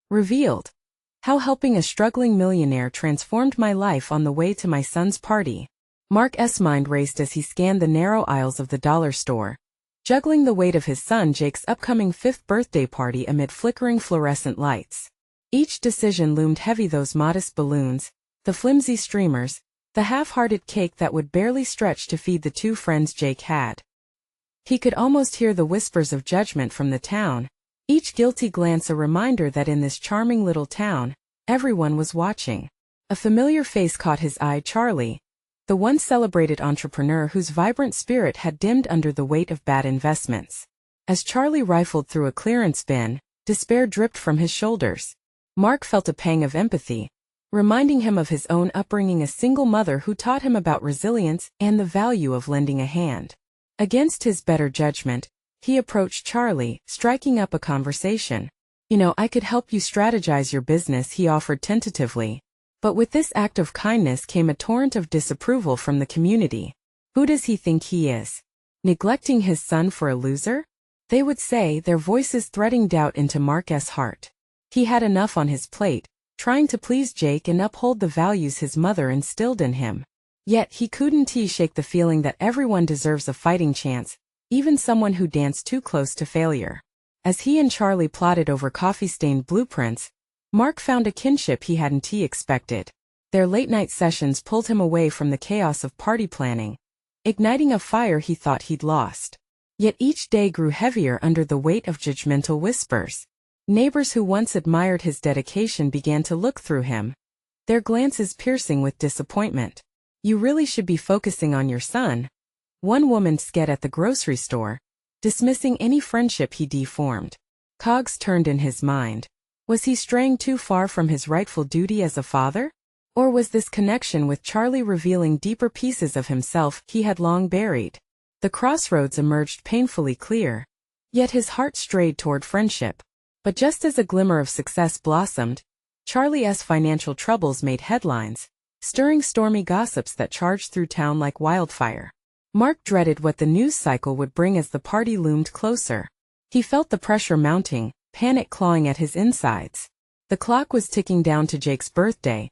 Revealed. How helping a struggling millionaire transformed my life on the way to my son's party. Mark's mind raced as he scanned the narrow aisles of the dollar store, juggling the weight of his son Jake's upcoming 5th birthday party amid flickering fluorescent lights. Each decision loomed heavy: those modest balloons, the flimsy streamers, the half-hearted cake that would barely stretch to feed the 2 friends Jake had. He could almost hear the whispers of judgment from the town, each guilty glance a reminder that in this charming little town, everyone was watching. A familiar face caught his eye: Charlie, the once celebrated entrepreneur whose vibrant spirit had dimmed under the weight of bad investments. As Charlie rifled through a clearance bin, despair dripped from his shoulders. Mark felt a pang of empathy, reminding him of his own upbringing, a single mother who taught him about resilience and the value of lending a hand. Against his better judgment, he approached Charlie, striking up a conversation. I could help you strategize your business," he offered tentatively. But with this act of kindness came a torrent of disapproval from the community. Who does he think he is? Neglecting his son for a loser? They would say, their voices threading doubt into Mark's heart. He had enough on his plate, trying to please Jake and uphold the values his mother instilled in him. Yet he couldn't shake the feeling that everyone deserves a fighting chance, even someone who danced too close to failure. As he and Charlie plotted over coffee-stained blueprints, Mark found a kinship he hadn't expected. Their late-night sessions pulled him away from the chaos of party planning, igniting a fire he thought he'd lost. Yet each day grew heavier under the weight of judgmental whispers. Neighbors who once admired his dedication began to look through him, their glances piercing with disappointment. "You really should be focusing on your son," one woman said at the grocery store, dismissing any friendship he deformed. Cogs turned in his mind. Was he straying too far from his rightful duty as a father? Or was this connection with Charlie revealing deeper pieces of himself he had long buried? The crossroads emerged painfully clear. Yet his heart strayed toward friendship. But just as a glimmer of success blossomed, Charlie's financial troubles made headlines, stirring stormy gossips that charged through town like wildfire. Mark dreaded what the news cycle would bring as the party loomed closer. He felt the pressure mounting, panic clawing at his insides. The clock was ticking down to Jake's birthday,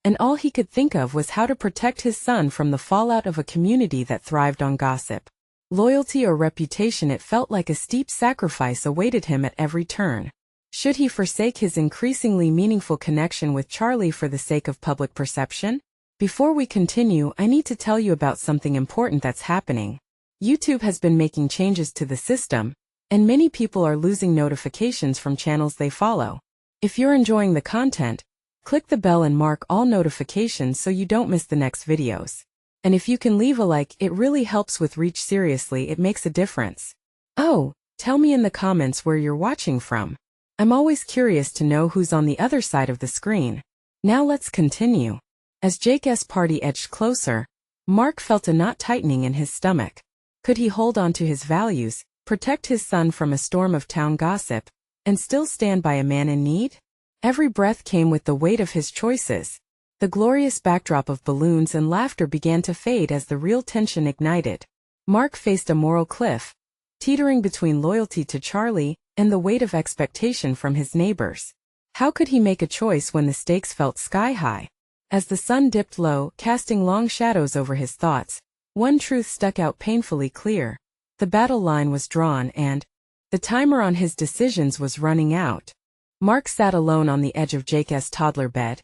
and all he could think of was how to protect his son from the fallout of a community that thrived on gossip. Loyalty or reputation? It felt like a steep sacrifice awaited him at every turn. Should he forsake his increasingly meaningful connection with Charlie for the sake of public perception? Before we continue, I need to tell you about something important that's happening. YouTube has been making changes to the system, and many people are losing notifications from channels they follow. If you're enjoying the content, click the bell and mark all notifications so you don't miss the next videos. And if you can leave a like, it really helps with reach. Seriously, it makes a difference. Oh, tell me in the comments where you're watching from. I'm always curious to know who's on the other side of the screen. Now let's continue. As Jake's party edged closer, Mark felt a knot tightening in his stomach. Could he hold on to his values, protect his son from a storm of town gossip, and still stand by a man in need? Every breath came with the weight of his choices. The glorious backdrop of balloons and laughter began to fade as the real tension ignited. Mark faced a moral cliff, teetering between loyalty to Charlie and the weight of expectation from his neighbors. How could he make a choice when the stakes felt sky-high? As the sun dipped low, casting long shadows over his thoughts, one truth stuck out painfully clear. The battle line was drawn and the timer on his decisions was running out. Mark sat alone on the edge of Jake's toddler bed,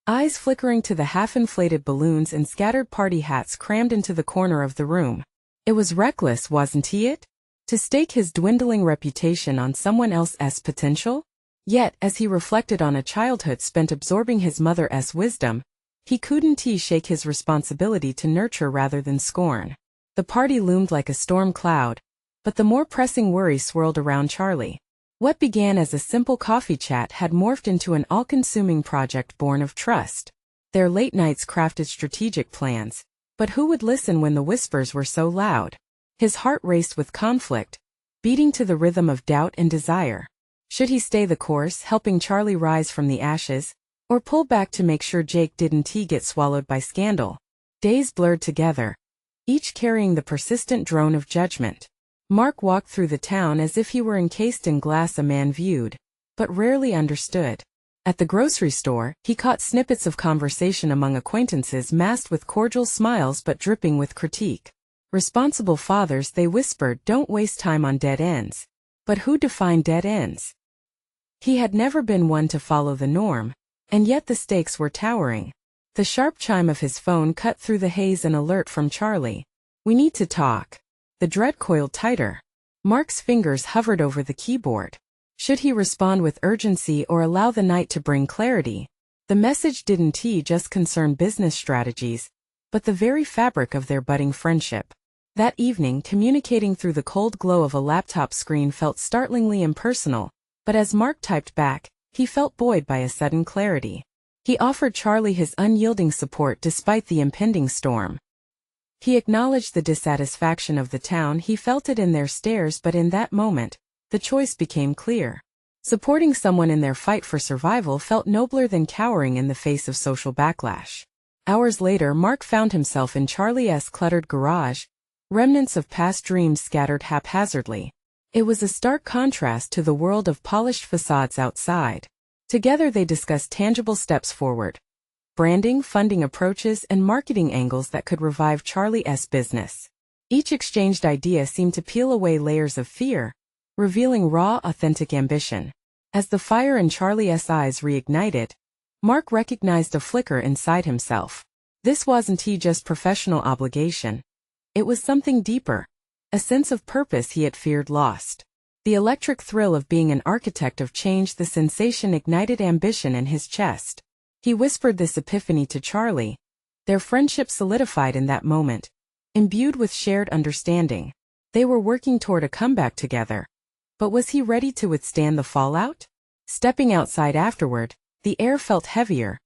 eyes flickering to the half-inflated balloons and scattered party hats crammed into the corner of the room. It was reckless, wasn't it? To stake his dwindling reputation on someone else's potential? Yet, as he reflected on a childhood spent absorbing his mother's wisdom, he couldn't shake his responsibility to nurture rather than scorn. The party loomed like a storm cloud, but the more pressing worry swirled around Charlie. What began as a simple coffee chat had morphed into an all-consuming project born of trust. Their late nights crafted strategic plans, but who would listen when the whispers were so loud? His heart raced with conflict, beating to the rhythm of doubt and desire. Should he stay the course, helping Charlie rise from the ashes, or pull back to make sure Jake didn't get swallowed by scandal? Days blurred together, each carrying the persistent drone of judgment. Mark walked through the town as if he were encased in glass, a man viewed, but rarely understood. At the grocery store, he caught snippets of conversation among acquaintances masked with cordial smiles but dripping with critique. Responsible fathers, they whispered, don't waste time on dead ends. But who defined dead ends? He had never been one to follow the norm, and yet the stakes were towering. The sharp chime of his phone cut through the haze, an alert from Charlie. We need to talk. The dread coiled tighter. Mark's fingers hovered over the keyboard. Should he respond with urgency or allow the night to bring clarity? The message didn't just concern business strategies, but the very fabric of their budding friendship. That evening, communicating through the cold glow of a laptop screen felt startlingly impersonal, but as Mark typed back, he felt buoyed by a sudden clarity. He offered Charlie his unyielding support despite the impending storm. He acknowledged the dissatisfaction of the town, he felt it in their stares, but in that moment, the choice became clear. Supporting someone in their fight for survival felt nobler than cowering in the face of social backlash. Hours later, Mark found himself in Charlie's cluttered garage, remnants of past dreams scattered haphazardly. It was a stark contrast to the world of polished facades outside. Together they discussed tangible steps forward. Branding, funding approaches, and marketing angles that could revive Charlie's business. Each exchanged idea seemed to peel away layers of fear, revealing raw, authentic ambition. As the fire in Charlie's eyes reignited, Mark recognized a flicker inside himself. This wasn't just professional obligation. It was something deeper, a sense of purpose he had feared lost. The electric thrill of being an architect of change, the sensation ignited ambition in his chest. He whispered this epiphany to Charlie. Their friendship solidified in that moment, imbued with shared understanding. They were working toward a comeback together. But was he ready to withstand the fallout? Stepping outside afterward, the air felt heavier,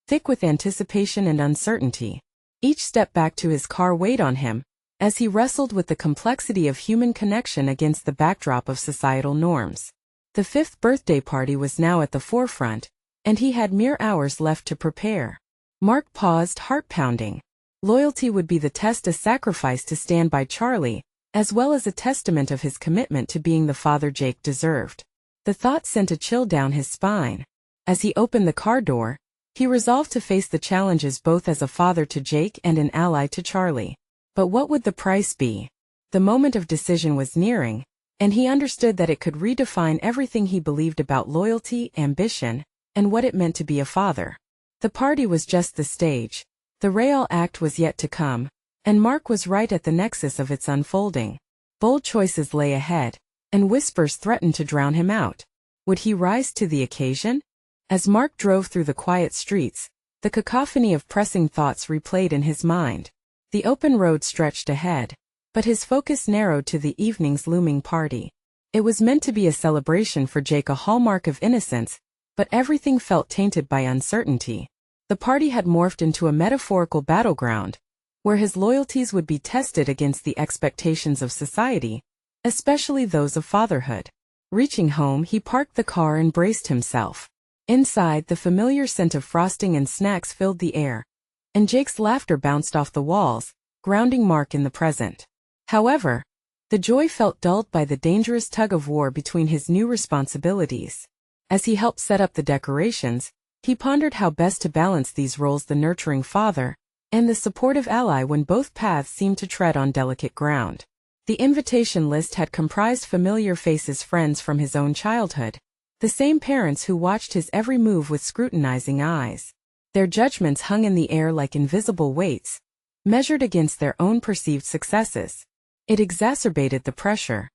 thick with anticipation and uncertainty. Each step back to his car weighed on him, as he wrestled with the complexity of human connection against the backdrop of societal norms. The 5th birthday party was now at the forefront, and he had mere hours left to prepare. Mark paused, heart pounding. Loyalty would be the test, a sacrifice to stand by Charlie, as well as a testament of his commitment to being the father Jake deserved. The thought sent a chill down his spine. As he opened the car door, he resolved to face the challenges both as a father to Jake and an ally to Charlie. But what would the price be? The moment of decision was nearing, and he understood that it could redefine everything he believed about loyalty, ambition, and what it meant to be a father. The party was just the stage. The real act was yet to come, and Mark was right at the nexus of its unfolding. Bold choices lay ahead, and whispers threatened to drown him out. Would he rise to the occasion? As Mark drove through the quiet streets, the cacophony of pressing thoughts replayed in his mind. The open road stretched ahead, but his focus narrowed to the evening's looming party. It was meant to be a celebration for Jake, a hallmark of innocence, but everything felt tainted by uncertainty. The party had morphed into a metaphorical battleground, where his loyalties would be tested against the expectations of society, especially those of fatherhood. Reaching home, he parked the car and braced himself. Inside, the familiar scent of frosting and snacks filled the air, and Jake's laughter bounced off the walls, grounding Mark in the present. However, the joy felt dulled by the dangerous tug-of-war between his new responsibilities. As he helped set up the decorations, he pondered how best to balance these roles, the nurturing father and the supportive ally, when both paths seemed to tread on delicate ground. The invitation list had comprised familiar faces, friends from his own childhood, the same parents who watched his every move with scrutinizing eyes. Their judgments hung in the air like invisible weights, measured against their own perceived successes. It exacerbated the pressure.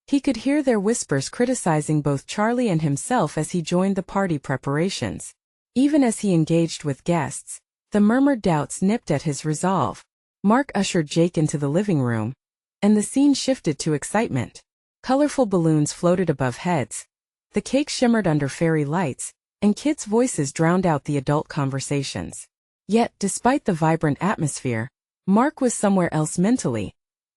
He could hear their whispers criticizing both Charlie and himself as he joined the party preparations. Even as he engaged with guests, the murmured doubts nipped at his resolve. Mark ushered Jake into the living room, and the scene shifted to excitement. Colorful balloons floated above heads, the cake shimmered under fairy lights, and kids' voices drowned out the adult conversations. Yet, despite the vibrant atmosphere, Mark was somewhere else mentally,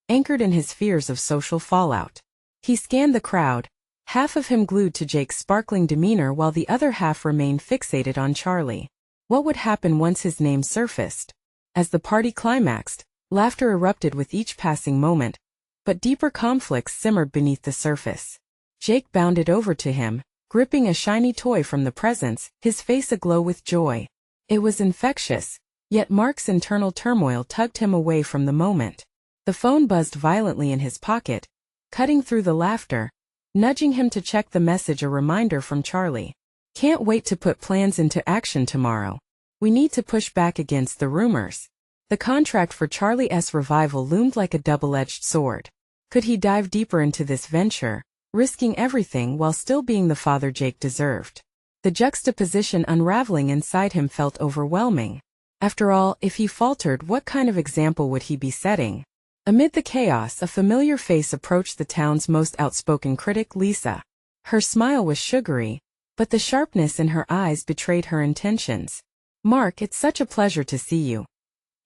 anchored in his fears of social fallout. He scanned the crowd, half of him glued to Jake's sparkling demeanor while the other half remained fixated on Charlie. What would happen once his name surfaced? As the party climaxed, laughter erupted with each passing moment, but deeper conflicts simmered beneath the surface. Jake bounded over to him, gripping a shiny toy from the presents, his face aglow with joy. It was infectious, yet Mark's internal turmoil tugged him away from the moment. The phone buzzed violently in his pocket, cutting through the laughter, nudging him to check the message, a reminder from Charlie. Can't wait to put plans into action tomorrow. We need to push back against the rumors. The contract for Charlie's revival loomed like a double-edged sword. Could he dive deeper into this venture, risking everything while still being the father Jake deserved? The juxtaposition unraveling inside him felt overwhelming. After all, if he faltered, what kind of example would he be setting? Amid the chaos, a familiar face approached the town's most outspoken critic, Lisa. Her smile was sugary, but the sharpness in her eyes betrayed her intentions. Mark, it's such a pleasure to see you.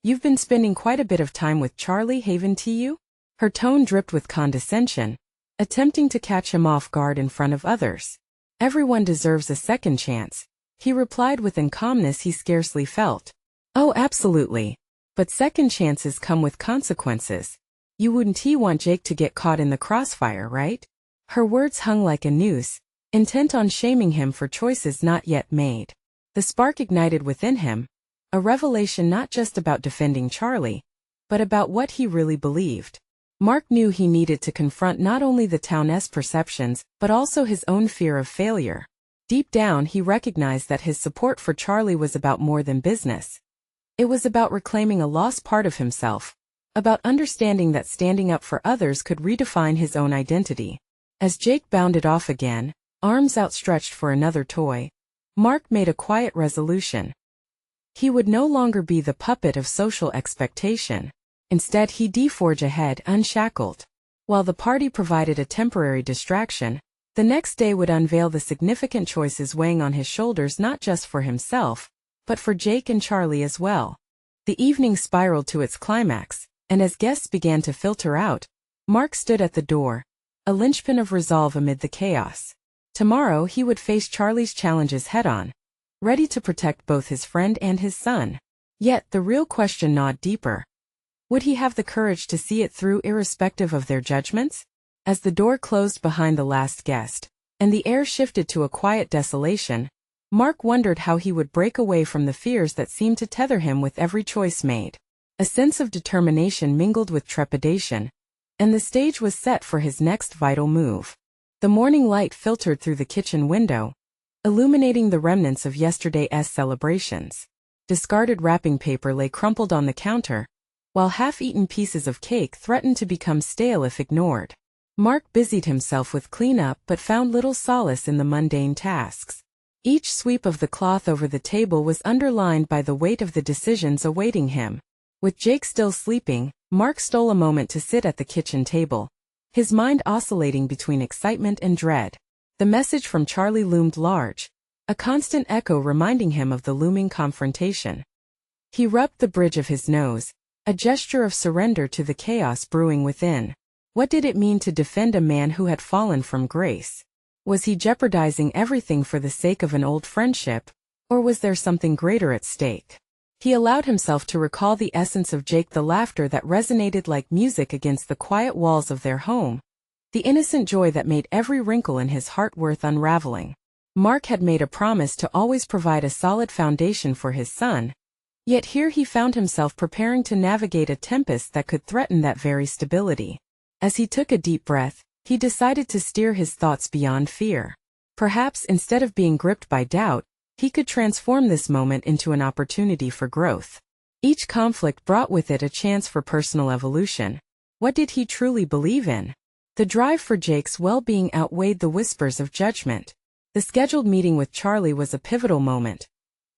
You've been spending quite a bit of time with Charlie, haven't you? Her tone dripped with condescension, attempting to catch him off guard in front of others. Everyone deserves a second chance, he replied with a calmness he scarcely felt. Oh, absolutely. But second chances come with consequences. You wouldn't want Jake to get caught in the crossfire, right? Her words hung like a noose, intent on shaming him for choices not yet made. The spark ignited within him, a revelation not just about defending Charlie, but about what he really believed. Mark knew he needed to confront not only the town's perceptions, but also his own fear of failure. Deep down, he recognized that his support for Charlie was about more than business. It was about reclaiming a lost part of himself, about understanding that standing up for others could redefine his own identity. As Jake bounded off again, arms outstretched for another toy, Mark made a quiet resolution. He would no longer be the puppet of social expectation. Instead, he'd forge ahead unshackled. While the party provided a temporary distraction, the next day would unveil the significant choices weighing on his shoulders, not just for himself, but for Jake and Charlie as well. The evening spiraled to its climax, and as guests began to filter out, Mark stood at the door, a linchpin of resolve amid the chaos. Tomorrow he would face Charlie's challenges head-on, ready to protect both his friend and his son. Yet the real question gnawed deeper. Would he have the courage to see it through irrespective of their judgments? As the door closed behind the last guest, and the air shifted to a quiet desolation, Mark wondered how he would break away from the fears that seemed to tether him with every choice made. A sense of determination mingled with trepidation, and the stage was set for his next vital move. The morning light filtered through the kitchen window, illuminating the remnants of yesterday's celebrations. Discarded wrapping paper lay crumpled on the counter, while half-eaten pieces of cake threatened to become stale if ignored. Mark busied himself with cleanup but found little solace in the mundane tasks. Each sweep of the cloth over the table was underlined by the weight of the decisions awaiting him. With Jake still sleeping, Mark stole a moment to sit at the kitchen table, his mind oscillating between excitement and dread. The message from Charlie loomed large, a constant echo reminding him of the looming confrontation. He rubbed the bridge of his nose, a gesture of surrender to the chaos brewing within. What did it mean to defend a man who had fallen from grace? Was he jeopardizing everything for the sake of an old friendship, or was there something greater at stake? He allowed himself to recall the essence of Jake, the laughter that resonated like music against the quiet walls of their home, the innocent joy that made every wrinkle in his heart worth unraveling. Mark had made a promise to always provide a solid foundation for his son, yet here he found himself preparing to navigate a tempest that could threaten that very stability. As he took a deep breath, he decided to steer his thoughts beyond fear. Perhaps instead of being gripped by doubt, he could transform this moment into an opportunity for growth. Each conflict brought with it a chance for personal evolution. What did he truly believe in? The drive for Jake's well-being outweighed the whispers of judgment. The scheduled meeting with Charlie was a pivotal moment,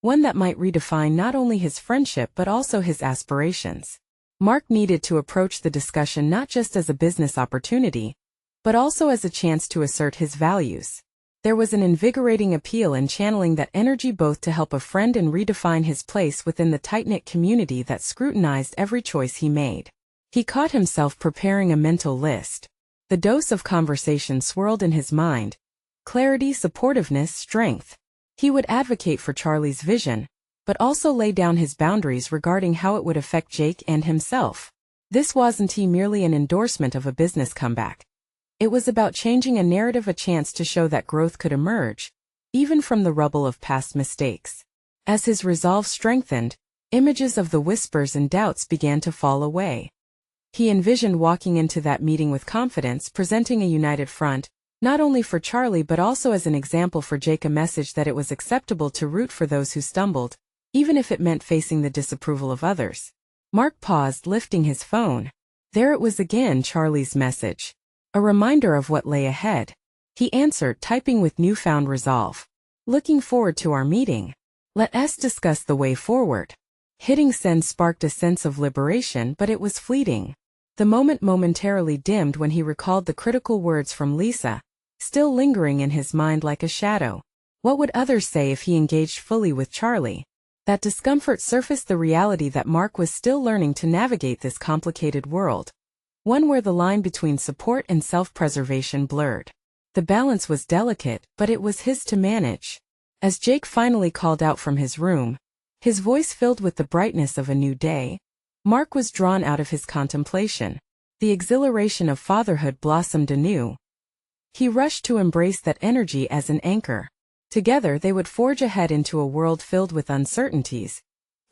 one that might redefine not only his friendship but also his aspirations. Mark needed to approach the discussion not just as a business opportunity, but also as a chance to assert his values. There was an invigorating appeal in channeling that energy, both to help a friend and redefine his place within the tight-knit community that scrutinized every choice he made. He caught himself preparing a mental list. The dose of conversation swirled in his mind: clarity, supportiveness, strength. He would advocate for Charlie's vision, but also lay down his boundaries regarding how it would affect Jake and himself. This wasn't merely an endorsement of a business comeback. It was about changing a narrative, a chance to show that growth could emerge, even from the rubble of past mistakes. As his resolve strengthened, images of the whispers and doubts began to fall away. He envisioned walking into that meeting with confidence, presenting a united front, not only for Charlie but also as an example for Jake, a message that it was acceptable to root for those who stumbled, even if it meant facing the disapproval of others. Mark paused, lifting his phone. There it was again, Charlie's message. A reminder of what lay ahead. He answered, typing with newfound resolve. Looking forward to our meeting. Let us discuss the way forward. Hitting send sparked a sense of liberation, but it was fleeting. The moment momentarily dimmed when he recalled the critical words from Lisa, still lingering in his mind like a shadow. What would others say if he engaged fully with Charlie? That discomfort surfaced the reality that Mark was still learning to navigate this complicated world. One where the line between support and self-preservation blurred. The balance was delicate, but it was his to manage. As Jake finally called out from his room, his voice filled with the brightness of a new day, Mark was drawn out of his contemplation. The exhilaration of fatherhood blossomed anew. He rushed to embrace that energy as an anchor. Together they would forge ahead into a world filled with uncertainties,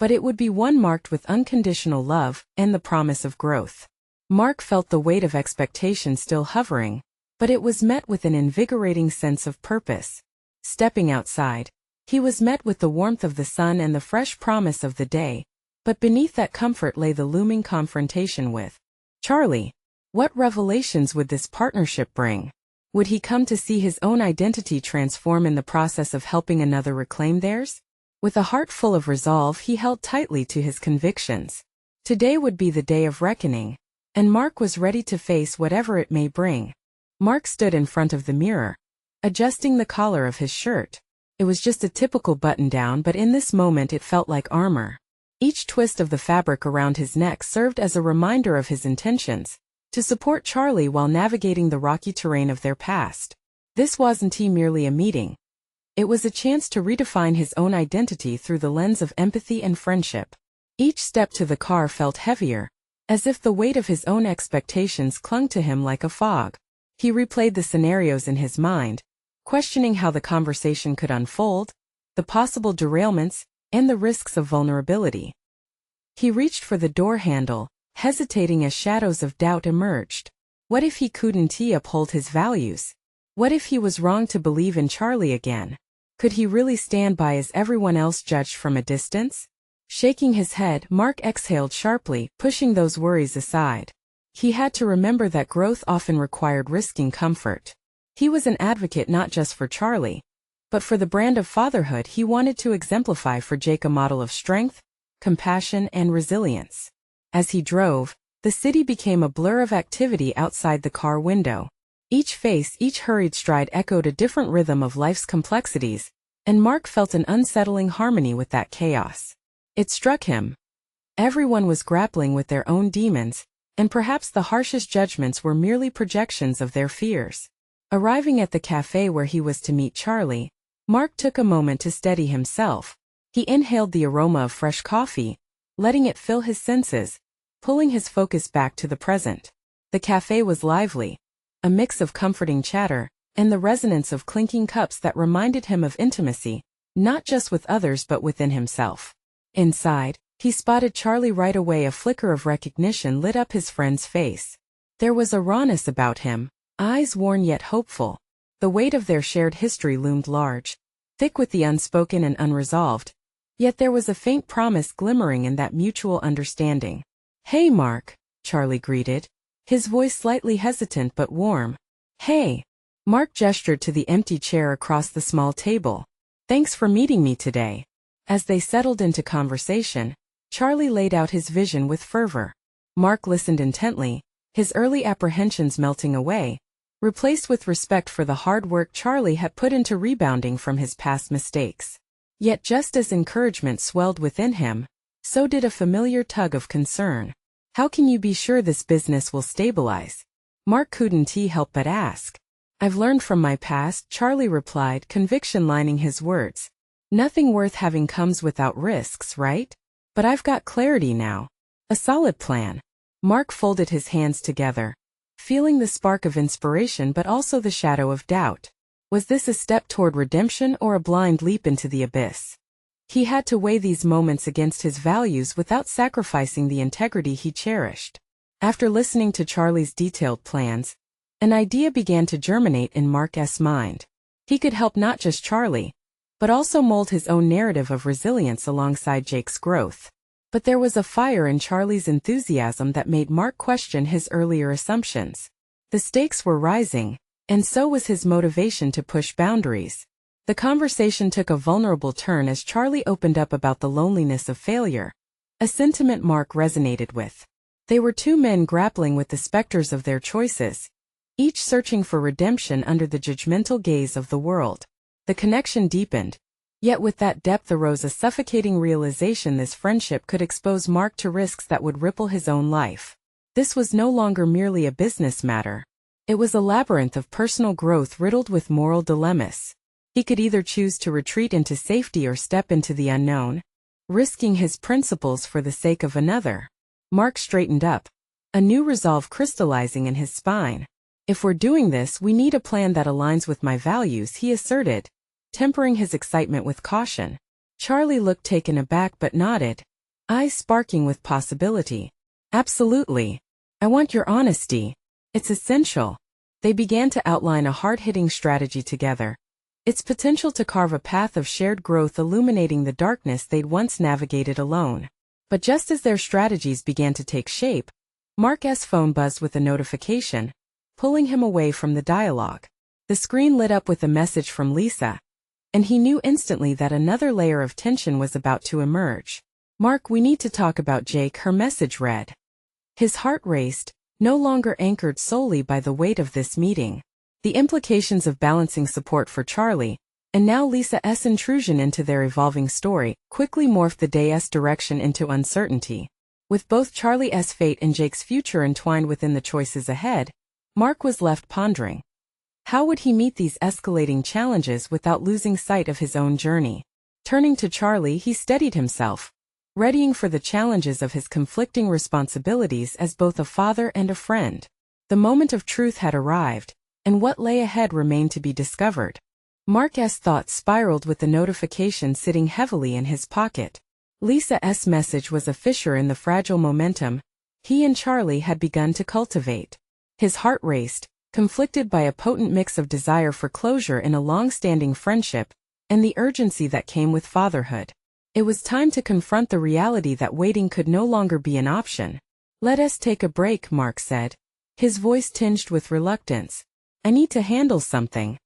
but it would be one marked with unconditional love and the promise of growth. Mark felt the weight of expectation still hovering, but it was met with an invigorating sense of purpose. Stepping outside, he was met with the warmth of the sun and the fresh promise of the day, but beneath that comfort lay the looming confrontation with Charlie. What revelations would this partnership bring? Would he come to see his own identity transform in the process of helping another reclaim theirs? With a heart full of resolve, he held tightly to his convictions. Today would be the day of reckoning, and Mark was ready to face whatever it may bring. Mark stood in front of the mirror, adjusting the collar of his shirt. It was just a typical button-down, but in this moment it felt like armor. Each twist of the fabric around his neck served as a reminder of his intentions, to support Charlie while navigating the rocky terrain of their past. This wasn't merely a meeting. It was a chance to redefine his own identity through the lens of empathy and friendship. Each step to the car felt heavier, as if the weight of his own expectations clung to him like a fog. He replayed the scenarios in his mind, questioning how the conversation could unfold, the possible derailments, and the risks of vulnerability. He reached for the door handle, hesitating as shadows of doubt emerged. What if he couldn't uphold his values? What if he was wrong to believe in Charlie again? Could he really stand by as everyone else judged from a distance? Shaking his head, Mark exhaled sharply, pushing those worries aside. He had to remember that growth often required risking comfort. He was an advocate not just for Charlie, but for the brand of fatherhood he wanted to exemplify for Jake, a model of strength, compassion, and resilience. As he drove, the city became a blur of activity outside the car window. Each face, each hurried stride echoed a different rhythm of life's complexities, and Mark felt an unsettling harmony with that chaos. It struck him. Everyone was grappling with their own demons, and perhaps the harshest judgments were merely projections of their fears. Arriving at the cafe where he was to meet Charlie, Mark took a moment to steady himself. He inhaled the aroma of fresh coffee, letting it fill his senses, pulling his focus back to the present. The cafe was lively, a mix of comforting chatter and the resonance of clinking cups that reminded him of intimacy, not just with others but within himself. Inside, he spotted Charlie right away. A flicker of recognition lit up his friend's face. There was a rawness about him, eyes worn yet hopeful. The weight of their shared history loomed large, thick with the unspoken and unresolved, yet there was a faint promise glimmering in that mutual understanding. "Hey, Mark," Charlie greeted, his voice slightly hesitant but warm. "Hey." Mark gestured to the empty chair across the small table. "Thanks for meeting me today." As they settled into conversation, Charlie laid out his vision with fervor. Mark listened intently, his early apprehensions melting away, replaced with respect for the hard work Charlie had put into rebounding from his past mistakes. Yet just as encouragement swelled within him, so did a familiar tug of concern. "How can you be sure this business will stabilize?" Mark couldn't help but ask. "I've learned from my past," Charlie replied, conviction lining his words. "Nothing worth having comes without risks, right? But I've got clarity now. A solid plan." Mark folded his hands together, feeling the spark of inspiration but also the shadow of doubt. Was this a step toward redemption or a blind leap into the abyss? He had to weigh these moments against his values without sacrificing the integrity he cherished. After listening to Charlie's detailed plans, an idea began to germinate in Mark's mind. He could help not just Charlie, but also mold his own narrative of resilience alongside Jake's growth. But there was a fire in Charlie's enthusiasm that made Mark question his earlier assumptions. The stakes were rising, and so was his motivation to push boundaries. The conversation took a vulnerable turn as Charlie opened up about the loneliness of failure, a sentiment Mark resonated with. They were two men grappling with the specters of their choices, each searching for redemption under the judgmental gaze of the world. The connection deepened, yet with that depth arose a suffocating realization this friendship could expose Mark to risks that would ripple his own life. This was no longer merely a business matter. It was a labyrinth of personal growth riddled with moral dilemmas. He could either choose to retreat into safety or step into the unknown, risking his principles for the sake of another. Mark straightened up, a new resolve crystallizing in his spine. If we're doing this, we need a plan that aligns with my values, he asserted, tempering his excitement with caution. Charlie looked taken aback but nodded, eyes sparking with possibility. Absolutely. I want your honesty. It's essential. They began to outline a hard-hitting strategy together, its potential to carve a path of shared growth illuminating the darkness they'd once navigated alone. But just as their strategies began to take shape, Mark's phone buzzed with a notification, pulling him away from the dialogue. The screen lit up with a message from Lisa, and he knew instantly that another layer of tension was about to emerge. Mark, we need to talk about Jake, her message read. His heart raced, no longer anchored solely by the weight of this meeting. The implications of balancing support for Charlie, and now Lisa's intrusion into their evolving story, quickly morphed the day's direction into uncertainty. With both Charlie's fate and Jake's future entwined within the choices ahead, Mark was left pondering. How would he meet these escalating challenges without losing sight of his own journey? Turning to Charlie, he steadied himself, readying for the challenges of his conflicting responsibilities as both a father and a friend. The moment of truth had arrived, and what lay ahead remained to be discovered. Mark's thoughts spiraled with the notification sitting heavily in his pocket. Lisa's message was a fissure in the fragile momentum he and Charlie had begun to cultivate. His heart raced, conflicted by a potent mix of desire for closure in a long-standing friendship, and the urgency that came with fatherhood. It was time to confront the reality that waiting could no longer be an option. Let us take a break, Mark said, his voice tinged with reluctance. I need to handle something.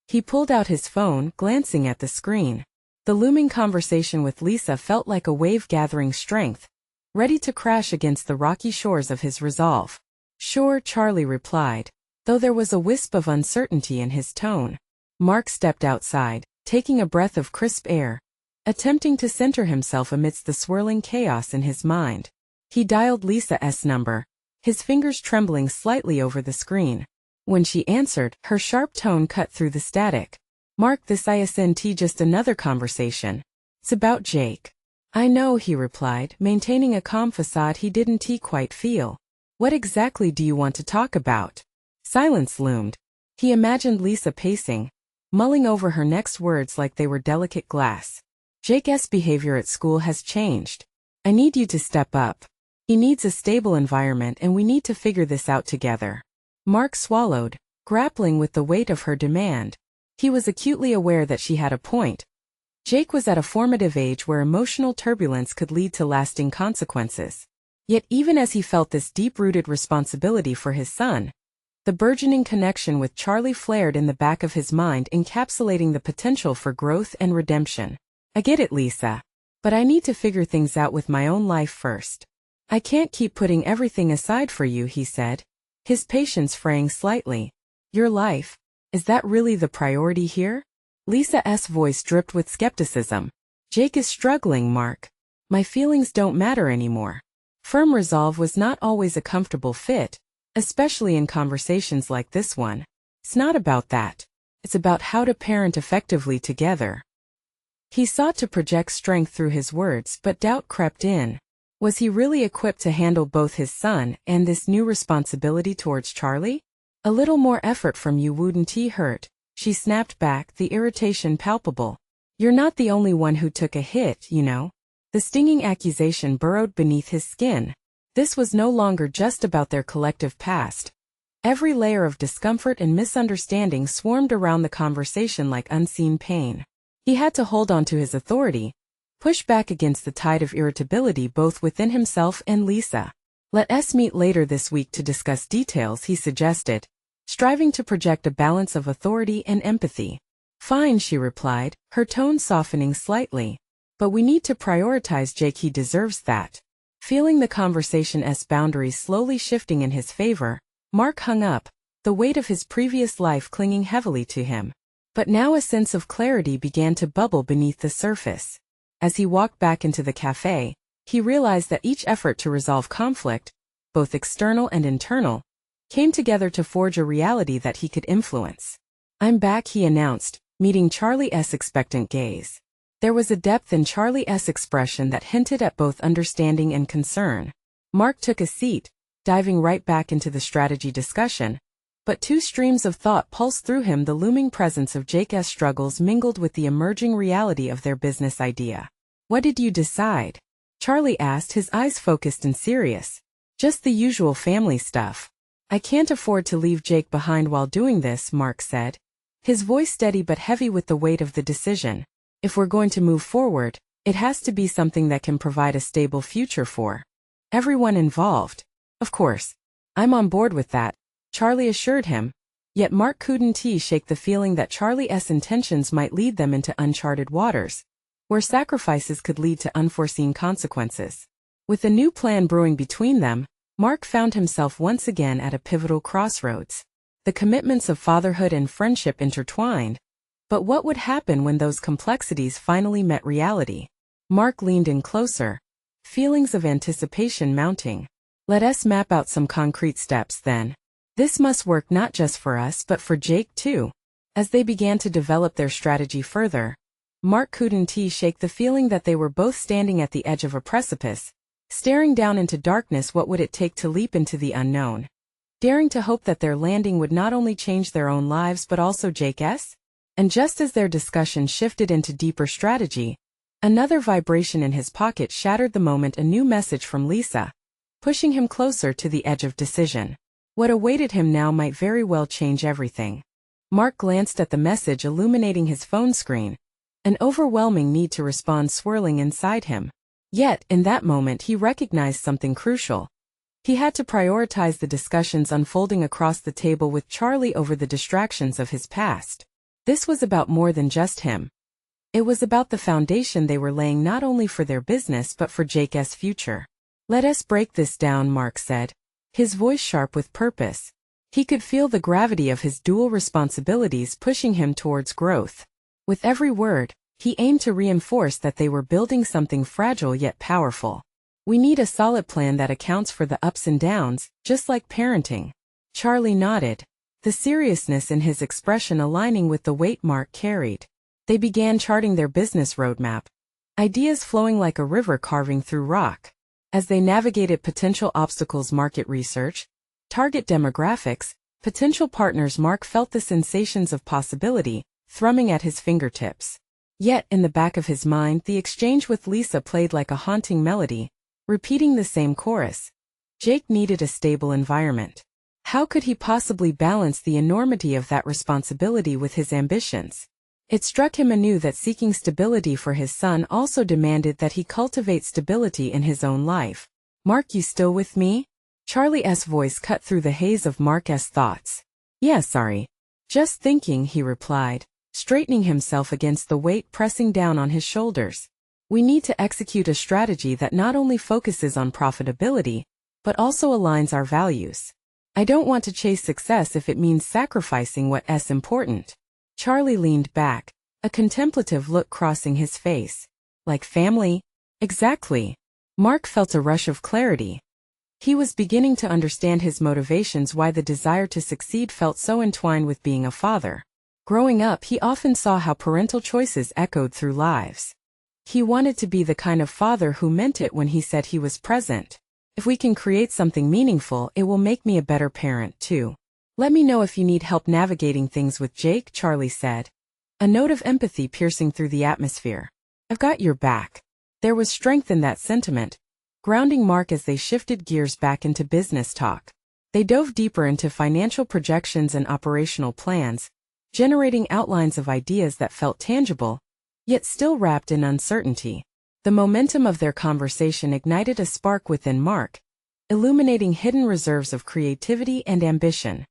He pulled out his phone, glancing at the screen. The looming conversation with Lisa felt like a wave gathering strength, ready to crash against the rocky shores of his resolve. Sure, Charlie replied, though there was a wisp of uncertainty in his tone. Mark stepped outside, taking a breath of crisp air, attempting to center himself amidst the swirling chaos in his mind. He dialed Lisa's number, his fingers trembling slightly over the screen. When she answered, her sharp tone cut through the static. Mark, this isn't just another conversation. It's about Jake. I know, he replied, maintaining a calm facade he didn't quite feel. What exactly do you want to talk about? Silence loomed. He imagined Lisa pacing, mulling over her next words like they were delicate glass. Jake's behavior at school has changed. I need you to step up. He needs a stable environment and we need to figure this out together. Mark swallowed, grappling with the weight of her demand. He was acutely aware that she had a point. Jake was at a formative age where emotional turbulence could lead to lasting consequences. Yet even as he felt this deep-rooted responsibility for his son, the burgeoning connection with Charlie flared in the back of his mind, encapsulating the potential for growth and redemption. I get it, Lisa. But I need to figure things out with my own life first. I can't keep putting everything aside for you, he said, his patience fraying slightly. Your life? Is that really the priority here? Lisa's voice dripped with skepticism. Jake is struggling, Mark. My feelings don't matter anymore. Firm resolve was not always a comfortable fit, especially in conversations like this one. It's not about that. It's about how to parent effectively together. He sought to project strength through his words, but doubt crept in. Was he really equipped to handle both his son and this new responsibility towards Charlie? A little more effort from you wouldn't hurt, she snapped back, the irritation palpable. You're not the only one who took a hit, you know. The stinging accusation burrowed beneath his skin. This was no longer just about their collective past. Every layer of discomfort and misunderstanding swarmed around the conversation like unseen pain. He had to hold on to his authority, push back against the tide of irritability both within himself and Lisa. Let us meet later this week to discuss details, he suggested, striving to project a balance of authority and empathy. Fine, she replied, her tone softening slightly. But we need to prioritize Jake, he deserves that. Feeling the conversation's boundaries slowly shifting in his favor, Mark hung up, the weight of his previous life clinging heavily to him. But now a sense of clarity began to bubble beneath the surface. As he walked back into the cafe, he realized that each effort to resolve conflict, both external and internal, came together to forge a reality that he could influence. I'm back, he announced, meeting Charlie's expectant gaze. There was a depth in Charlie's expression that hinted at both understanding and concern. Mark took a seat, diving right back into the strategy discussion, but two streams of thought pulsed through him, the looming presence of Jake's struggles mingled with the emerging reality of their business idea. What did you decide? Charlie asked, his eyes focused and serious. Just the usual family stuff. I can't afford to leave Jake behind while doing this, Mark said, his voice steady but heavy with the weight of the decision. If we're going to move forward, it has to be something that can provide a stable future for everyone involved. Of course. I'm on board with that, Charlie assured him. Yet Mark couldn't shake the feeling that Charlie's intentions might lead them into uncharted waters, where sacrifices could lead to unforeseen consequences. With a new plan brewing between them, Mark found himself once again at a pivotal crossroads. The commitments of fatherhood and friendship intertwined. But what would happen when those complexities finally met reality? Mark leaned in closer, feelings of anticipation mounting. Let us map out some concrete steps then. This must work not just for us but for Jake too. As they began to develop their strategy further, Mark couldn't shake the feeling that they were both standing at the edge of a precipice, staring down into darkness. What would it take to leap into the unknown? Daring to hope that their landing would not only change their own lives but also Jake's? And just as their discussion shifted into deeper strategy, another vibration in his pocket shattered the moment. A new message from Lisa, pushing him closer to the edge of decision. What awaited him now might very well change everything. Mark glanced at the message illuminating his phone screen, an overwhelming need to respond swirling inside him. Yet, in that moment he recognized something crucial. He had to prioritize the discussions unfolding across the table with Charlie over the distractions of his past. This was about more than just him. It was about the foundation they were laying not only for their business but for Jake's future. Let us break this down, Mark said, his voice sharp with purpose. He could feel the gravity of his dual responsibilities pushing him towards growth. With every word, he aimed to reinforce that they were building something fragile yet powerful. We need a solid plan that accounts for the ups and downs, just like parenting. Charlie nodded, the seriousness in his expression aligning with the weight Mark carried. They began charting their business roadmap, ideas flowing like a river carving through rock. As they navigated potential obstacles, market research, target demographics, potential partners, Mark felt the sensations of possibility thrumming at his fingertips. Yet, in the back of his mind, the exchange with Lisa played like a haunting melody, repeating the same chorus. Jake needed a stable environment. How could he possibly balance the enormity of that responsibility with his ambitions? It struck him anew that seeking stability for his son also demanded that he cultivate stability in his own life. Mark, you still with me? Charlie's voice cut through the haze of Mark's thoughts. Yeah, sorry. Just thinking, he replied, straightening himself against the weight pressing down on his shoulders. We need to execute a strategy that not only focuses on profitability, but also aligns our values. I don't want to chase success if it means sacrificing what's important. Charlie leaned back, a contemplative look crossing his face. Like family? Exactly. Mark felt a rush of clarity. He was beginning to understand his motivations, why the desire to succeed felt so entwined with being a father. Growing up, he often saw how parental choices echoed through lives. He wanted to be the kind of father who meant it when he said he was present. If we can create something meaningful, it will make me a better parent, too. Let me know if you need help navigating things with Jake, Charlie said, a note of empathy piercing through the atmosphere. I've got your back. There was strength in that sentiment, grounding Mark as they shifted gears back into business talk. They dove deeper into financial projections and operational plans, generating outlines of ideas that felt tangible, yet still wrapped in uncertainty. The momentum of their conversation ignited a spark within Mark, illuminating hidden reserves of creativity and ambition.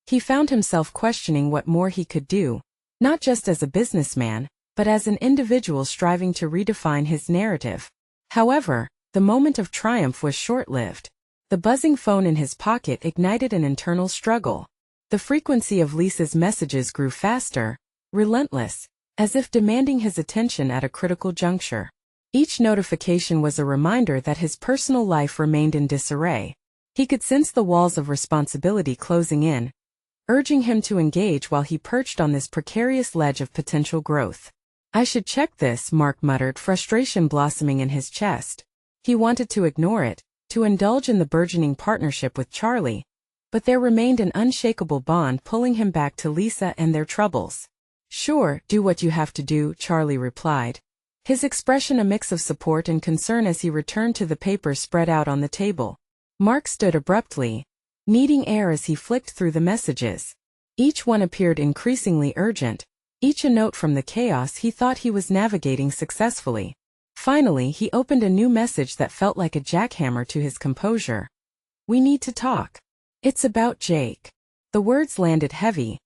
He found himself questioning what more he could do, not just as a businessman, but as an individual striving to redefine his narrative. However, the moment of triumph was short-lived. The buzzing phone in his pocket ignited an internal struggle. The frequency of Lisa's messages grew faster, relentless, as if demanding his attention at a critical juncture. Each notification was a reminder that his personal life remained in disarray. He could sense the walls of responsibility closing in, urging him to engage while he perched on this precarious ledge of potential growth. I should check this, Mark muttered, frustration blossoming in his chest. He wanted to ignore it, to indulge in the burgeoning partnership with Charlie, but there remained an unshakable bond pulling him back to Lisa and their troubles. Sure, do what you have to do, Charlie replied, his expression a mix of support and concern as he returned to the papers spread out on the table. Mark stood abruptly, needing air as he flicked through the messages. Each one appeared increasingly urgent, each a note from the chaos he thought he was navigating successfully. Finally, he opened a new message that felt like a jackhammer to his composure. We need to talk. It's about Jake. The words landed heavy,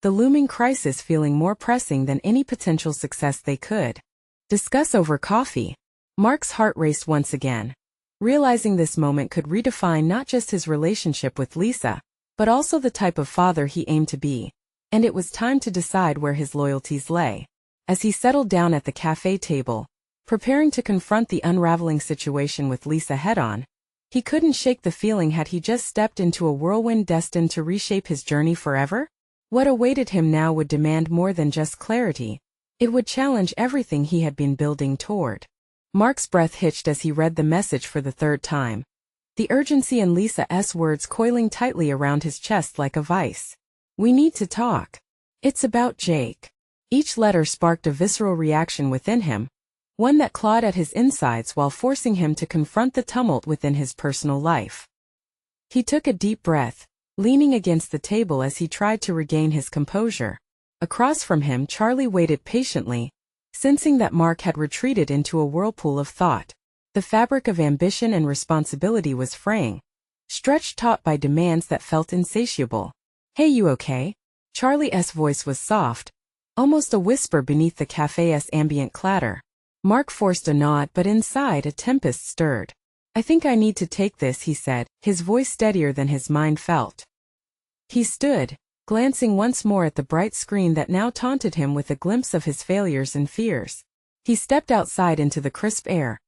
the looming crisis feeling more pressing than any potential success they could discuss over coffee. Mark's heart raced once again, realizing this moment could redefine not just his relationship with Lisa, but also the type of father he aimed to be. And it was time to decide where his loyalties lay. As he settled down at the cafe table, preparing to confront the unraveling situation with Lisa head-on, he couldn't shake the feeling had he just stepped into a whirlwind destined to reshape his journey forever? What awaited him now would demand more than just clarity. It would challenge everything he had been building toward. Mark's breath hitched as he read the message for the third time, the urgency in Lisa's words coiling tightly around his chest like a vice. We need to talk. It's about Jake. Each letter sparked a visceral reaction within him, one that clawed at his insides while forcing him to confront the tumult within his personal life. He took a deep breath, leaning against the table as he tried to regain his composure. Across from him, Charlie waited patiently, sensing that Mark had retreated into a whirlpool of thought. The fabric of ambition and responsibility was fraying, stretched taut by demands that felt insatiable. Hey, you okay? Charlie's voice was soft, almost a whisper beneath the cafe's ambient clatter. Mark forced a nod, but inside a tempest stirred. I think I need to take this, he said, his voice steadier than his mind felt. He stood, glancing once more at the bright screen that now taunted him with a glimpse of his failures and fears. He stepped outside into the crisp air,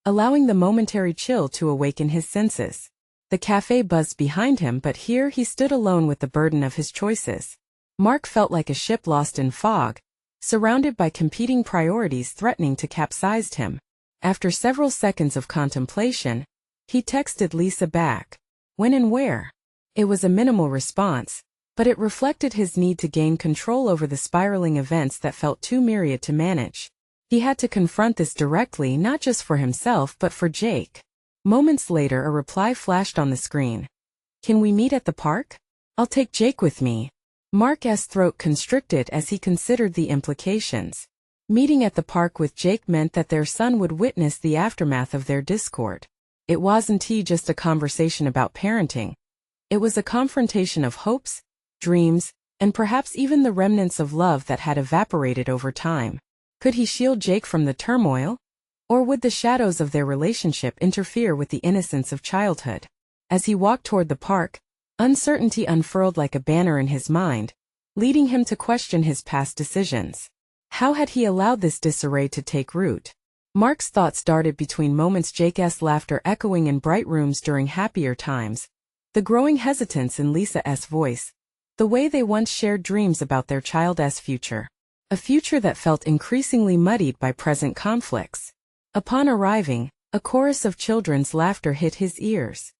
allowing the momentary chill to awaken his senses. The cafe buzzed behind him, but here he stood alone with the burden of his choices. Mark felt like a ship lost in fog, surrounded by competing priorities threatening to capsize him. After several seconds of contemplation, he texted Lisa back. When and where? It was a minimal response, but it reflected his need to gain control over the spiraling events that felt too myriad to manage. He had to confront this directly, not just for himself but for Jake. Moments later, a reply flashed on the screen. Can we meet at the park? I'll take Jake with me. Mark's throat constricted as he considered the implications. Meeting at the park with Jake meant that their son would witness the aftermath of their discord. It wasn't just a conversation about parenting. It was a confrontation of hopes, dreams, and perhaps even the remnants of love that had evaporated over time. Could he shield Jake from the turmoil? Or would the shadows of their relationship interfere with the innocence of childhood? As he walked toward the park, uncertainty unfurled like a banner in his mind, leading him to question his past decisions. How had he allowed this disarray to take root? Mark's thoughts darted between moments, Jake's laughter echoing in bright rooms during happier times, the growing hesitance in Lisa's voice, the way they once shared dreams about their child's future. a future that felt increasingly muddied by present conflicts. Upon arriving, a chorus of children's laughter hit his ears.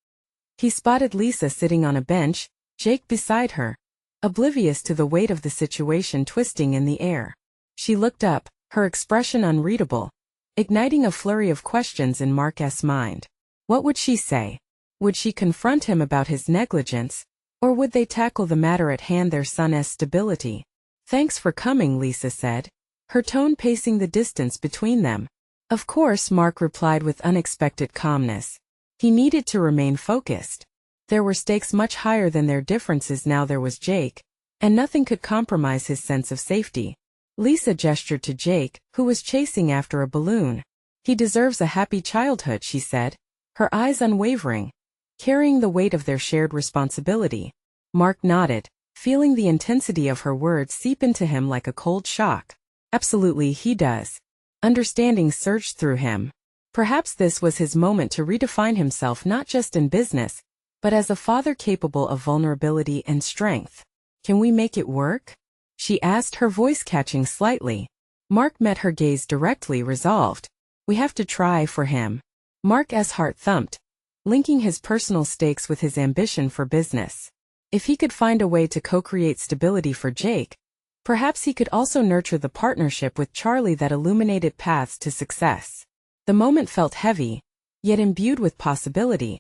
He spotted Lisa sitting on a bench, Jake beside her, oblivious to the weight of the situation twisting in the air. She looked up, her expression unreadable, igniting a flurry of questions in Mark's mind. What would she say? Would she confront him about his negligence, or would they tackle the matter at hand, their son's stability? Thanks for coming, Lisa said, her tone pacing the distance between them. Of course, Mark replied with unexpected calmness. He needed to remain focused. There were stakes much higher than their differences now. There was Jake, and nothing could compromise his sense of safety. Lisa gestured to Jake, who was chasing after a balloon. He deserves a happy childhood, she said, her eyes unwavering, carrying the weight of their shared responsibility. Mark nodded, feeling the intensity of her words seep into him like a cold shock. Absolutely, he does. Understanding surged through him. Perhaps this was his moment to redefine himself, not just in business, but as a father capable of vulnerability and strength. Can we make it work? She asked, her voice catching slightly. Mark met her gaze directly, resolved. We have to try for him. Mark's heart thumped, linking his personal stakes with his ambition for business. If he could find a way to co-create stability for Jake, perhaps he could also nurture the partnership with Charlie that illuminated paths to success. The moment felt heavy, yet imbued with possibility,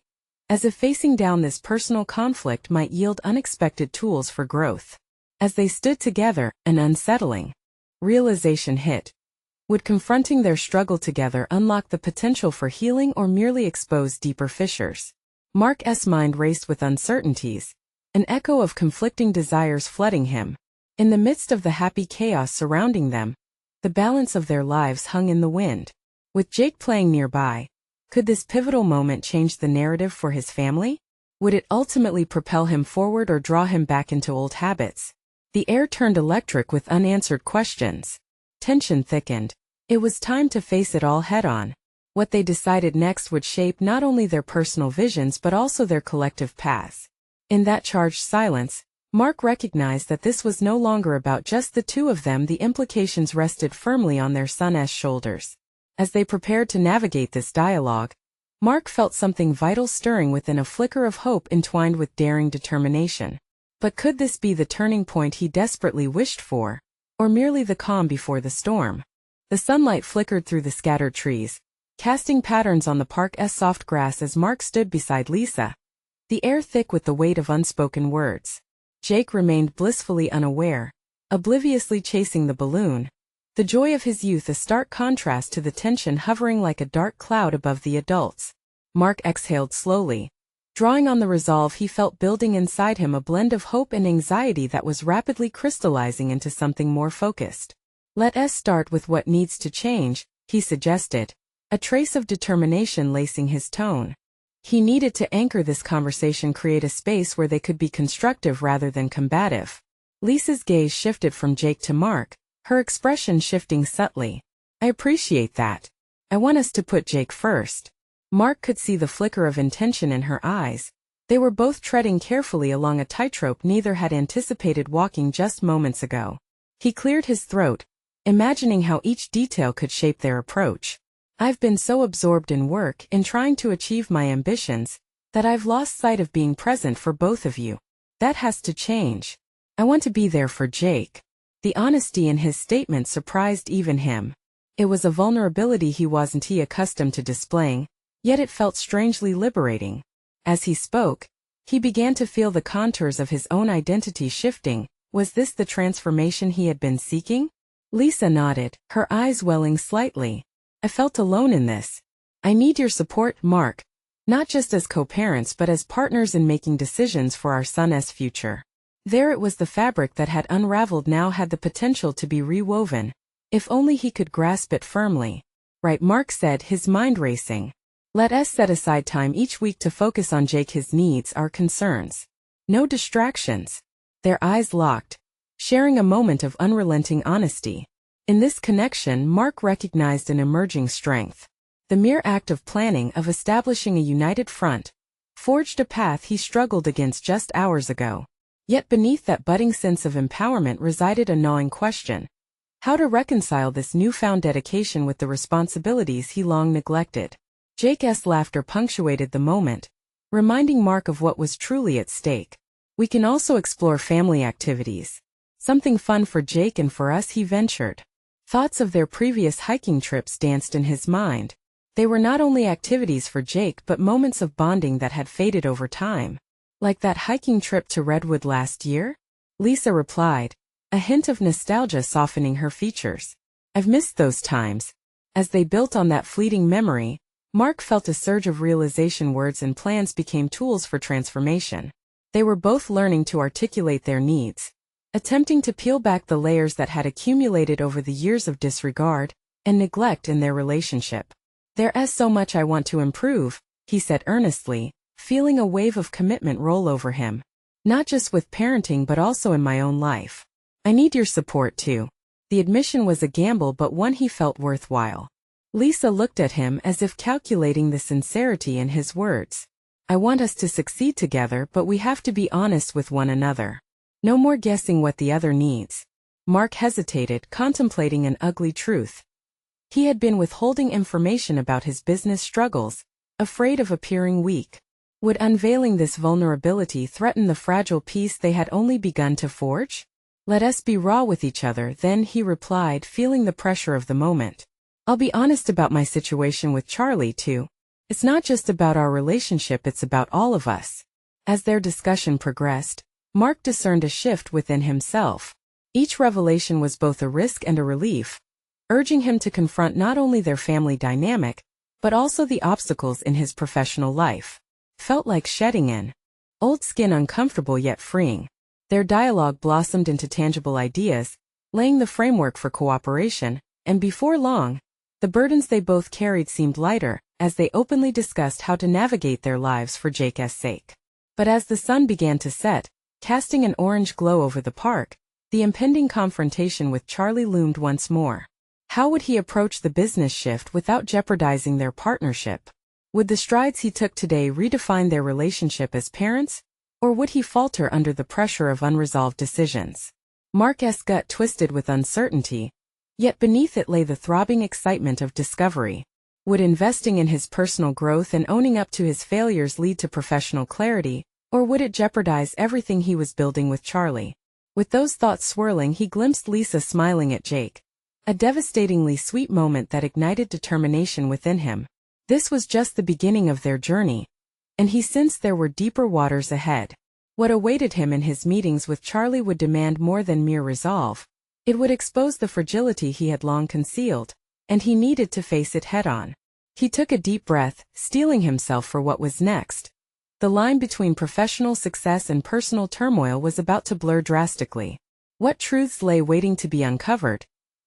as if facing down this personal conflict might yield unexpected tools for growth. As they stood together, an unsettling realization hit. Would confronting their struggle together unlock the potential for healing or merely expose deeper fissures? Mark's mind raced with uncertainties, an echo of conflicting desires flooding him. In the midst of the happy chaos surrounding them, the balance of their lives hung in the wind. With Jake playing nearby, could this pivotal moment change the narrative for his family? Would it ultimately propel him forward or draw him back into old habits? The air turned electric with unanswered questions. Tension thickened. It was time to face it all head-on. What they decided next would shape not only their personal visions but also their collective paths. In that charged silence, Mark recognized that this was no longer about just the two of them. The implications rested firmly on their son's shoulders. As they prepared to navigate this dialogue, Mark felt something vital stirring within, a flicker of hope entwined with daring determination. But could this be the turning point he desperately wished for, or merely the calm before the storm? The sunlight flickered through the scattered trees, casting patterns on the park's soft grass as Mark stood beside Lisa, the air thick with the weight of unspoken words. Jake remained blissfully unaware, obliviously chasing the balloon, the joy of his youth a stark contrast to the tension hovering like a dark cloud above the adults. Mark exhaled slowly, drawing on the resolve he felt building inside him, a blend of hope and anxiety that was rapidly crystallizing into something more focused. Let us start with what needs to change, he suggested, a trace of determination lacing his tone. He needed to anchor this conversation, create a space where they could be constructive rather than combative. Lisa's gaze shifted from Jake to Mark, her expression shifting subtly. I appreciate that. I want us to put Jake first. Mark could see the flicker of intention in her eyes. They were both treading carefully along a tightrope neither had anticipated walking just moments ago. He cleared his throat, imagining how each detail could shape their approach. I've been so absorbed in work, in trying to achieve my ambitions, that I've lost sight of being present for both of you. That has to change. I want to be there for Jake. The honesty in his statement surprised even him. It was a vulnerability he wasn't accustomed to displaying, yet it felt strangely liberating. As he spoke, he began to feel the contours of his own identity shifting. Was this the transformation he had been seeking? Lisa nodded, her eyes welling slightly. I felt alone in this. I need your support, Mark. Not just as co-parents but as partners in making decisions for our son's future. There it was, the fabric that had unraveled now had the potential to be rewoven. If only he could grasp it firmly. Right, Mark said, his mind racing. Let us set aside time each week to focus on Jake, his needs, our concerns. No distractions. Their eyes locked, sharing a moment of unrelenting honesty. In this connection, Mark recognized an emerging strength. The mere act of planning, of establishing a united front, forged a path he struggled against just hours ago. Yet beneath that budding sense of empowerment resided a gnawing question. How to reconcile this newfound dedication with the responsibilities he long neglected. Jake's laughter punctuated the moment, reminding Mark of what was truly at stake. We can also explore family activities. Something fun for Jake and for us, he ventured. Thoughts of their previous hiking trips danced in his mind. They were not only activities for Jake but moments of bonding that had faded over time. Like that hiking trip to Redwood last year? Lisa replied, a hint of nostalgia softening her features. I've missed those times. As they built on that fleeting memory, Mark felt a surge of realization. Words and plans became tools for transformation. They were both learning to articulate their needs, attempting to peel back the layers that had accumulated over the years of disregard and neglect in their relationship. There's so much I want to improve, he said earnestly, feeling a wave of commitment roll over him. Not just with parenting but also in my own life. I need your support too. The admission was a gamble but one he felt worthwhile. Lisa looked at him as if calculating the sincerity in his words. I want us to succeed together, but we have to be honest with one another. No more guessing what the other needs. Mark hesitated, contemplating an ugly truth. He had been withholding information about his business struggles, afraid of appearing weak. Would unveiling this vulnerability threaten the fragile peace they had only begun to forge? Let us be raw with each other then, he replied, feeling the pressure of the moment. I'll be honest about my situation with Charlie too. It's not just about our relationship, it's about all of us. As their discussion progressed, Mark discerned a shift within himself. Each revelation was both a risk and a relief, urging him to confront not only their family dynamic, but also the obstacles in his professional life. Felt like shedding an old skin, uncomfortable yet freeing. Their dialogue blossomed into tangible ideas, laying the framework for cooperation, and before long, the burdens they both carried seemed lighter, as they openly discussed how to navigate their lives for Jake's sake. But as the sun began to set, casting an orange glow over the park, the impending confrontation with Charlie loomed once more. How would he approach the business shift without jeopardizing their partnership? Would the strides he took today redefine their relationship as parents? Or would he falter under the pressure of unresolved decisions? Mark's gut twisted with uncertainty, yet beneath it lay the throbbing excitement of discovery. Would investing in his personal growth and owning up to his failures lead to professional clarity, or would it jeopardize everything he was building with Charlie? With those thoughts swirling, he glimpsed Lisa smiling at Jake. A devastatingly sweet moment that ignited determination within him. This was just the beginning of their journey, and he sensed there were deeper waters ahead. What awaited him in his meetings with Charlie would demand more than mere resolve. It would expose the fragility he had long concealed, and he needed to face it head-on. He took a deep breath, steeling himself for what was next. The line between professional success and personal turmoil was about to blur drastically. What truths lay waiting to be uncovered?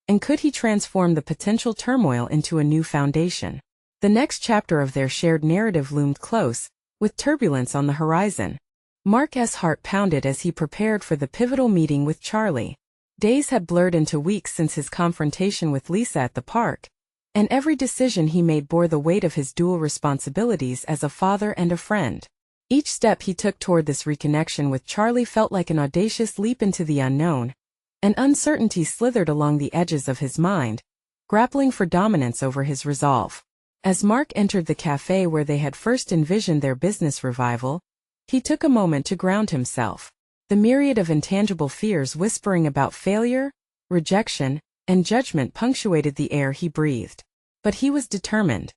And could he transform the potential turmoil into a new foundation? The next chapter of their shared narrative loomed close, with turbulence on the horizon. Mark's heart pounded as he prepared for the pivotal meeting with Charlie. Days had blurred into weeks since his confrontation with Lisa at the park, and every decision he made bore the weight of his dual responsibilities as a father and a friend. Each step he took toward this reconnection with Charlie felt like an audacious leap into the unknown. An uncertainty slithered along the edges of his mind, grappling for dominance over his resolve. As Mark entered the cafe where they had first envisioned their business revival, he took a moment to ground himself. The myriad of intangible fears whispering about failure, rejection, and judgment punctuated the air he breathed. But he was determined.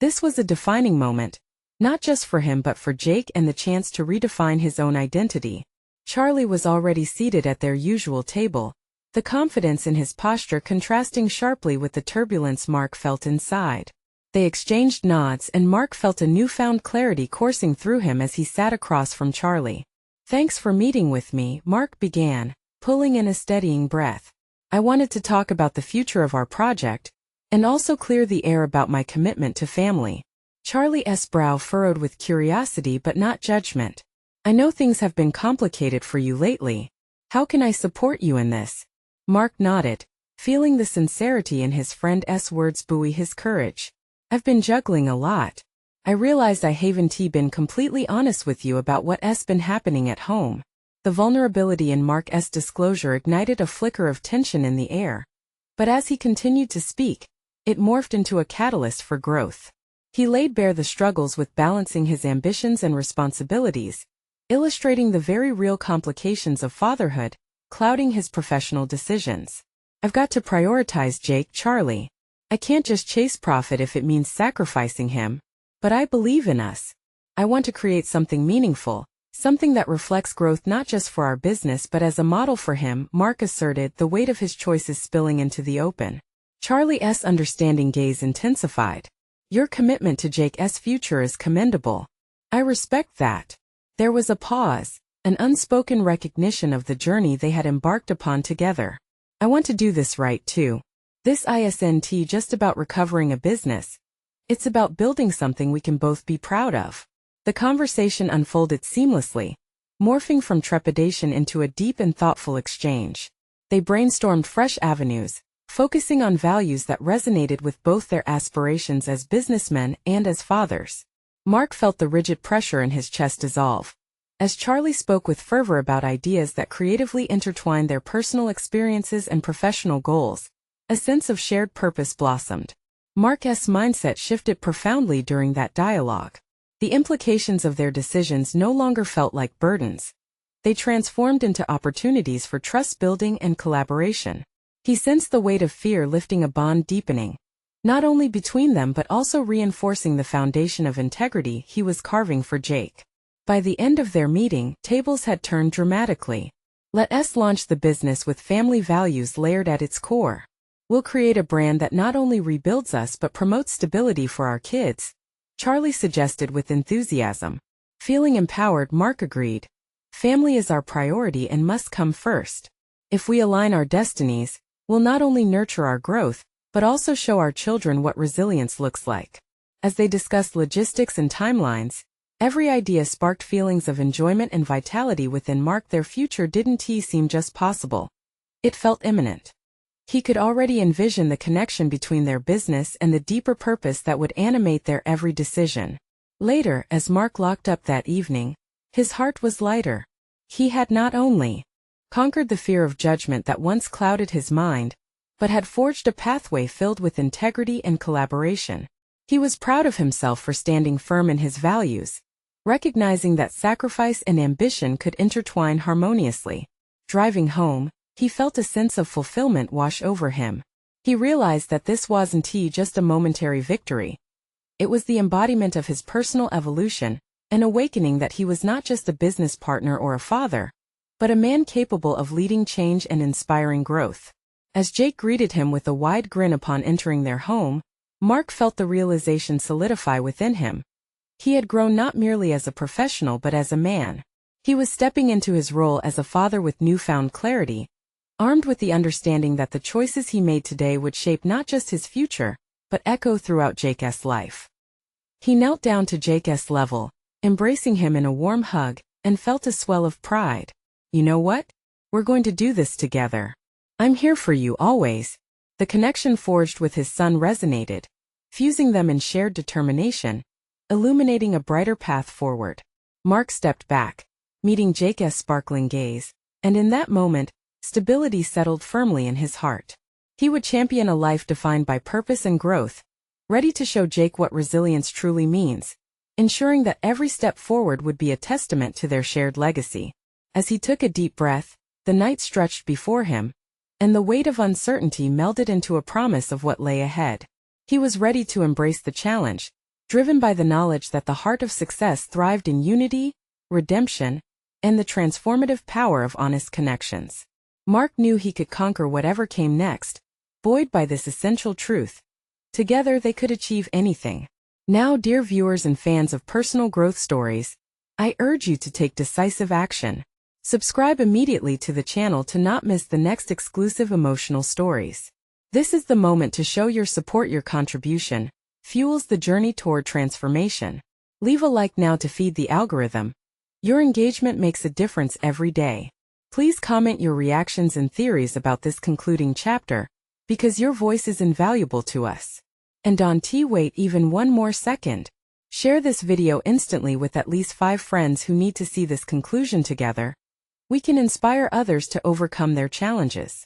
This was a defining moment, not just for him but for Jake, and the chance to redefine his own identity. Charlie was already seated at their usual table, the confidence in his posture contrasting sharply with the turbulence Mark felt inside. They exchanged nods, and Mark felt a newfound clarity coursing through him as he sat across from Charlie. Thanks for meeting with me, Mark began, pulling in a steadying breath. I wanted to talk about the future of our project, and also clear the air about my commitment to family. Charlie's brow furrowed with curiosity but not judgment. I know things have been complicated for you lately. How can I support you in this? Mark nodded, feeling the sincerity in his friend's words buoy his courage. I've been juggling a lot. I realized I haven't been completely honest with you about what's been happening at home. The vulnerability in Mark's disclosure ignited a flicker of tension in the air. But as he continued to speak, it morphed into a catalyst for growth. He laid bare the struggles with balancing his ambitions and responsibilities, illustrating the very real complications of fatherhood, clouding his professional decisions. I've got to prioritize Jake, Charlie. I can't just chase profit if it means sacrificing him. But I believe in us. I want to create something meaningful, something that reflects growth not just for our business but as a model for him, Mark asserted, the weight of his choices spilling into the open. Charlie's understanding gaze intensified. Your commitment to Jake's future is commendable. I respect that. There was a pause, an unspoken recognition of the journey they had embarked upon together. I want to do this right too. This isn't just about recovering a business. It's about building something we can both be proud of. The conversation unfolded seamlessly, morphing from trepidation into a deep and thoughtful exchange. They brainstormed fresh avenues, focusing on values that resonated with both their aspirations as businessmen and as fathers. Mark felt the rigid pressure in his chest dissolve, as Charlie spoke with fervor about ideas that creatively intertwined their personal experiences and professional goals. A sense of shared purpose blossomed. Mark's mindset shifted profoundly during that dialogue. The implications of their decisions no longer felt like burdens. They transformed into opportunities for trust building and collaboration. He sensed the weight of fear lifting, a bond deepening, not only between them but also reinforcing the foundation of integrity he was carving for Jake. By the end of their meeting, tables had turned dramatically. Let's launch the business with family values layered at its core. We'll create a brand that not only rebuilds us but promotes stability for our kids, Charlie suggested with enthusiasm. Feeling empowered, Mark agreed. Family is our priority and must come first. If we align our destinies, we'll not only nurture our growth, but also show our children what resilience looks like. As they discussed logistics and timelines, every idea sparked feelings of enjoyment and vitality within Mark. Their future didn't seem just possible. It felt imminent. He could already envision the connection between their business and the deeper purpose that would animate their every decision. Later, as Mark locked up that evening, his heart was lighter. He had not only conquered the fear of judgment that once clouded his mind, but had forged a pathway filled with integrity and collaboration. He was proud of himself for standing firm in his values, recognizing that sacrifice and ambition could intertwine harmoniously. Driving home, he felt a sense of fulfillment wash over him. He realized that this wasn't just a momentary victory. It was the embodiment of his personal evolution, an awakening that he was not just a business partner or a father, but a man capable of leading change and inspiring growth. As Jake greeted him with a wide grin upon entering their home, Mark felt the realization solidify within him. He had grown not merely as a professional but as a man. He was stepping into his role as a father with newfound clarity, armed with the understanding that the choices he made today would shape not just his future, but echo throughout Jake's life. He knelt down to Jake's level, embracing him in a warm hug, and felt a swell of pride. You know what? We're going to do this together. I'm here for you always. The connection forged with his son resonated, fusing them in shared determination, illuminating a brighter path forward. Mark stepped back, meeting Jake's sparkling gaze, and in that moment, stability settled firmly in his heart. He would champion a life defined by purpose and growth, ready to show Jake what resilience truly means, ensuring that every step forward would be a testament to their shared legacy. As he took a deep breath, the night stretched before him, and the weight of uncertainty melded into a promise of what lay ahead. He was ready to embrace the challenge, driven by the knowledge that the heart of success thrived in unity, redemption, and the transformative power of honest connections. Mark knew he could conquer whatever came next, buoyed by this essential truth. Together they could achieve anything. Now, dear viewers and fans of personal growth stories, I urge you to take decisive action. Subscribe immediately to the channel to not miss the next exclusive emotional stories. This is the moment to show your support. Your contribution fuels the journey toward transformation. Leave a like now to feed the algorithm. Your engagement makes a difference every day. Please comment your reactions and theories about this concluding chapter, because your voice is invaluable to us. And wait even one more second. Share this video instantly with at least 5 friends who need to see this conclusion together. We can inspire others to overcome their challenges.